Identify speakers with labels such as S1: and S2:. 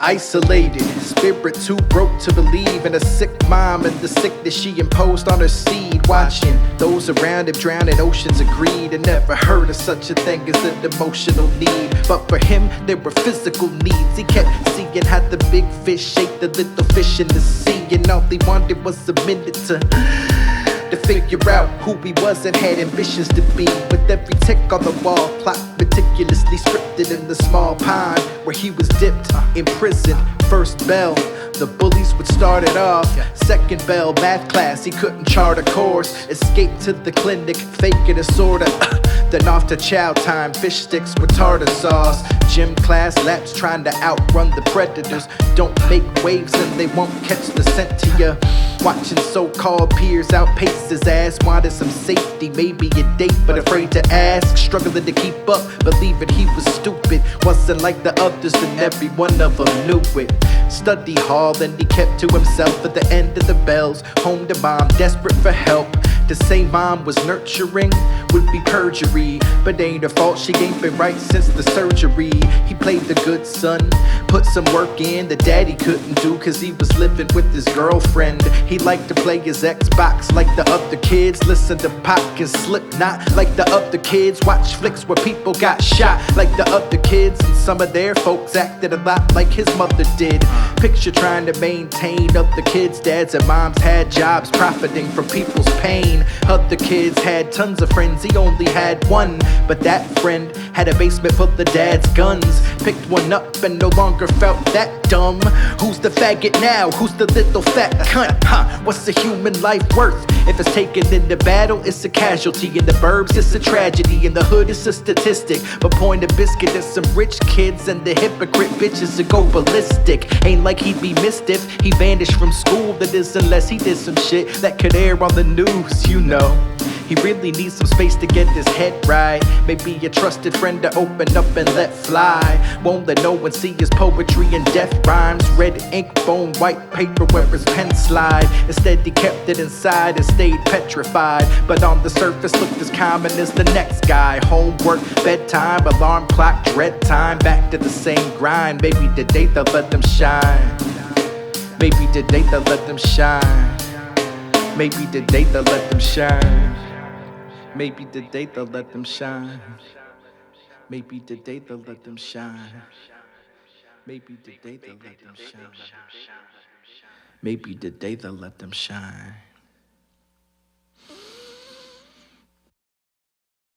S1: Isolated, spirit too broke to believe in a sick mom and the sickness she imposed on her seed. Watching those around him drown in oceans of greed, and never heard of such a thing as an emotional need. But for him, there were physical needs. He kept seeing how the big fish shaped the little fish in the sea, and all he wanted was a minute to figure out who he was and had ambitions to be. With every tick on the wall, plot meticulously scripted in the small pond where he was dipped, imprisoned. First bell, the bullies would start it off. Second bell, math class, he couldn't chart a course. Escape to the clinic, faking a sorta. Then off to chow time, fish sticks with tartar sauce. Gym class, laps trying to outrun the predators. Don't make waves and they won't catch the scent to ya. Watching so-called peers outpace his ass. Wanted some safety, maybe a date, but afraid to ask. Struggling to keep up, believing he was stupid. Wasn't like the others and every one of them knew it. Study hall, then he kept to himself at the end of the bells. Home to mom, desperate for help. To say mom was nurturing would be perjury, but ain't her fault, she ain't been right since the surgery. He played the good son, put some work in that daddy couldn't do, cause he was living with his girlfriend. He liked to play his Xbox like the other kids, listen to Pac and Slipknot like the other kids, watch flicks where people got shot like the other kids, and some of their folks acted a lot like his mother did. Picture trying to maintain other kids' dads and moms had jobs profiting from people's pain. Other kids had tons of friends, he only had one, but that friend had a basement full of dad's guns. Picked one up and no longer felt that dumb. Who's the faggot now? Who's the little fat cunt? What's a human life worth? If it's taken in the battle, it's a casualty. In the burbs, it's a tragedy. In the hood, it's a statistic. But point of biscuit is some rich kids and the hypocrite bitches that go ballistic. Ain't like he'd be missed if he vanished from school. That is unless he did some shit that could air on the news, you know. He really needs some space to get his head right. Maybe a trusted friend to open up and let fly. Won't let no one see his poetry and death rhymes. Red ink, bone, white paper where his pen slide. Instead he kept it inside and stayed petrified. But on the surface looked as common as the next guy. Homework, bedtime, alarm clock, dread time. Back to the same grind. Maybe today they'll let them shine. Maybe today they'll let them shine. Maybe today they'll let them shine. Maybe today they'll let them shine. Maybe today they'll let them shine. Maybe today they'll let them shine. Maybe today they'll let them shine.